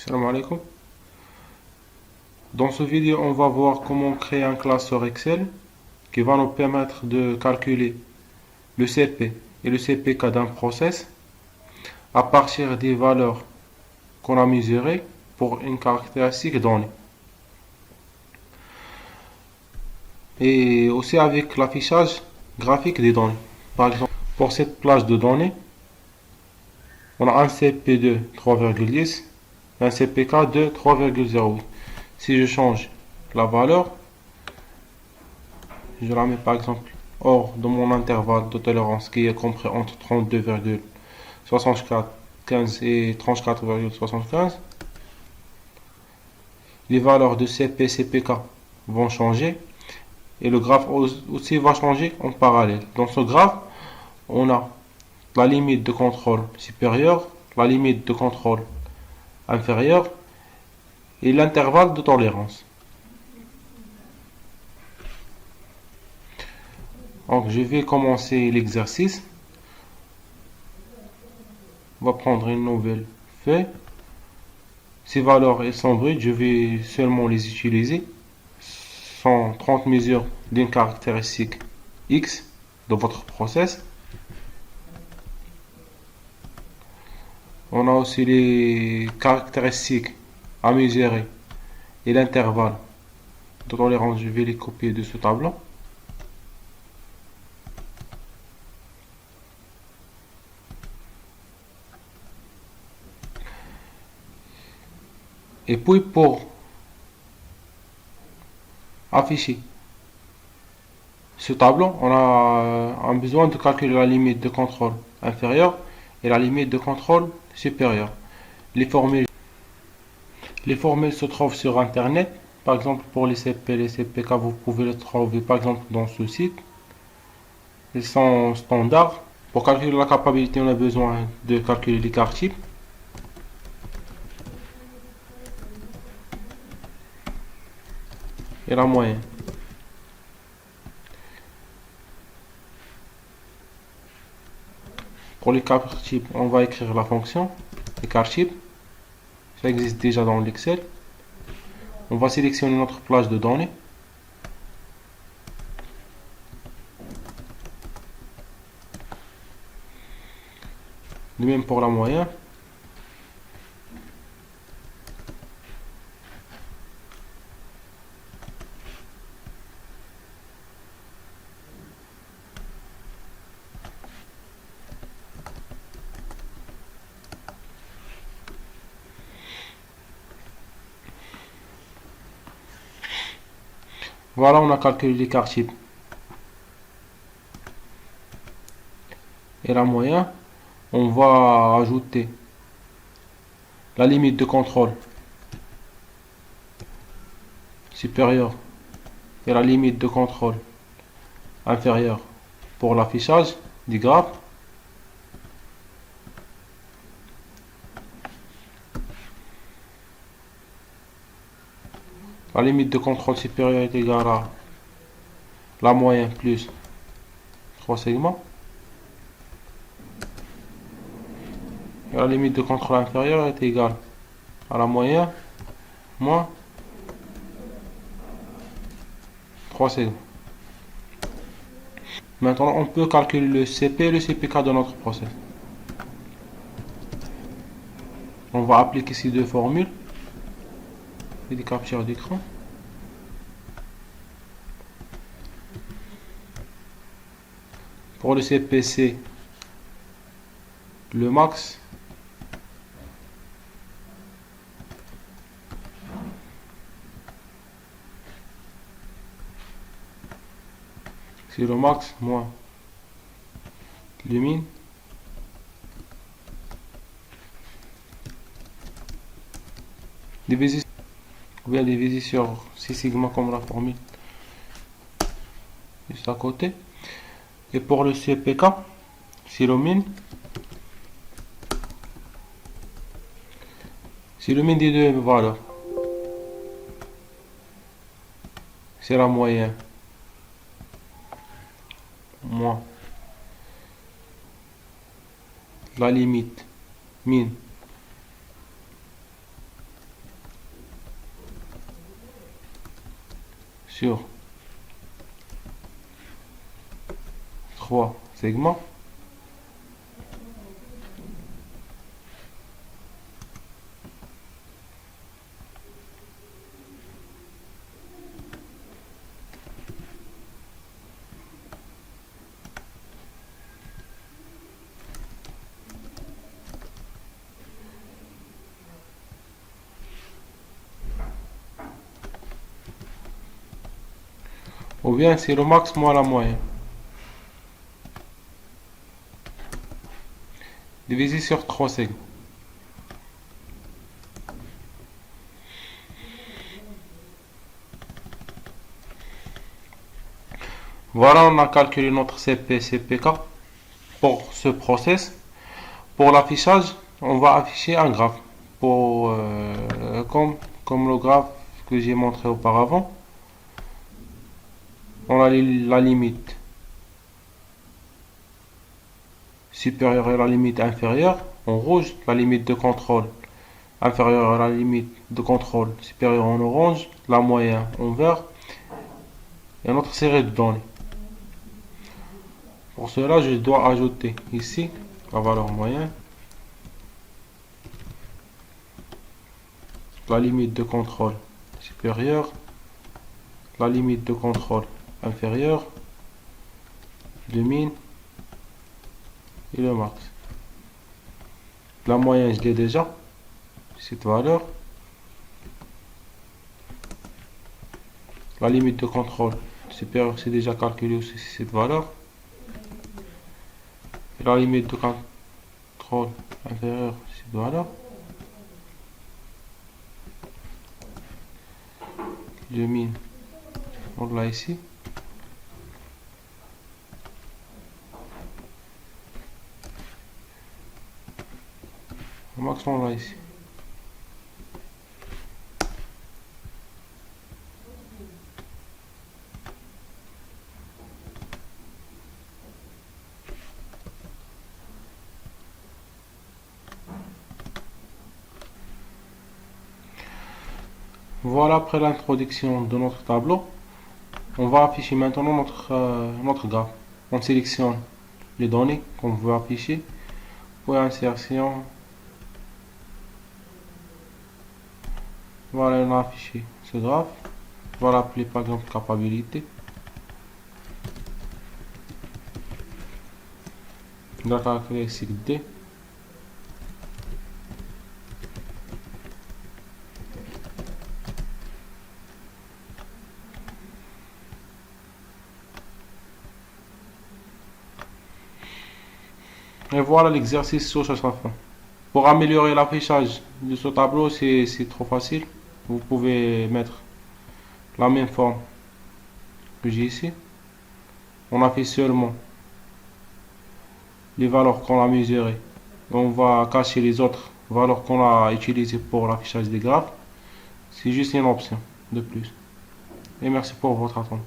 Salam alaikum. Dans ce vidéo, on va voir comment créer un classeur Excel qui va nous permettre de calculer le CP et le CPK d'un process à partir des valeurs qu'on a mesurées pour une caractéristique donnée. Et aussi avec l'affichage graphique des données. Par exemple, pour cette plage de données, on a un CP de 3,10 et un CPK de 3,08. Si je change la valeur, je la mets par exemple hors de mon intervalle de tolérance qui est compris entre 32,74 et 34,75. Les valeurs de CP et CPK vont changer et le graphe aussi va changer en parallèle. Dans ce graphe, on a la limite de contrôle supérieure, la limite de contrôle inférieure et l'intervalle de tolérance. Donc je vais commencer l'exercice. On va prendre une nouvelle feuille. Ces valeurs elles sont brutes, je vais seulement les utiliser. Ce sont 30 mesures d'une caractéristique X de votre process. On a aussi les caractéristiques à mesurer et l'intervalle de tolérance. Je vais les copier de ce tableau. Et puis pour afficher ce tableau, on a besoin de calculer la limite de contrôle inférieure et la limite de contrôle supérieure. Les formules se trouvent sur internet. Par exemple, pour les CP et les CPK, vous pouvez les trouver par exemple dans ce site. Ils sont standards. Pour calculer la capacité, on a besoin de calculer l'écart type. Et la moyenne. Pour l'écart type, on va écrire la fonction écart type. Ça existe déjà dans l'Excel. On va sélectionner notre plage de données. De même pour la moyenne. Voilà, on a calculé l'écart type et la moyenne. On va ajouter la limite de contrôle supérieure et la limite de contrôle inférieure pour l'affichage du graphe. La limite de contrôle supérieure est égale à la moyenne plus 3 segments. Et la limite de contrôle inférieure est égale à la moyenne moins 3 segments. Maintenant, on peut calculer le CP et le CPK de notre process. On va appliquer ces deux formules et des captures d'écran. Pour le CPC, le max c'est le max moins le min divisé ou bien divisé sur 6 sigma comme la formule juste à côté. Et pour le CPK, c'est le min des deux valeurs. C'est la moyenne moins la limite min sur 3 segments. Ou bien c'est le max moins la moyenne. Divisé sur 3 segments. Voilà, on a calculé notre CP, CPK pour ce process. Pour l'affichage, on va afficher un graphe. Comme le graphe que j'ai montré auparavant. On a la limite supérieure et la limite inférieure en rouge, la limite de contrôle inférieure à la limite de contrôle supérieure en orange, la moyenne en vert et notre série de données. Pour cela, je dois ajouter ici la valeur moyenne, la limite de contrôle supérieure, la limite de contrôle inférieure, le min et le max. La moyenne, je l'ai déjà, cette valeur. La limite de contrôle supérieure, c'est déjà calculé aussi cette valeur. Et la limite de contrôle inférieure, cette valeur. Le min, on l'a ici. Le max, on l'a ici. Voilà, après l'introduction de notre tableau, on va afficher maintenant notre graphe. On sélectionne les données qu'on veut afficher. Pour insertion, voilà, on a affiché ce graphe. On va l'appeler par exemple capabilité. La caractéristique D. Et voilà l'exercice sur sa fin. Pour améliorer l'affichage de ce tableau, c'est trop facile. Vous pouvez mettre la même forme que j'ai ici. On affiche seulement les valeurs qu'on a mesurées. On va cacher les autres valeurs qu'on a utilisées pour l'affichage des graphes. C'est juste une option de plus. Et merci pour votre attention.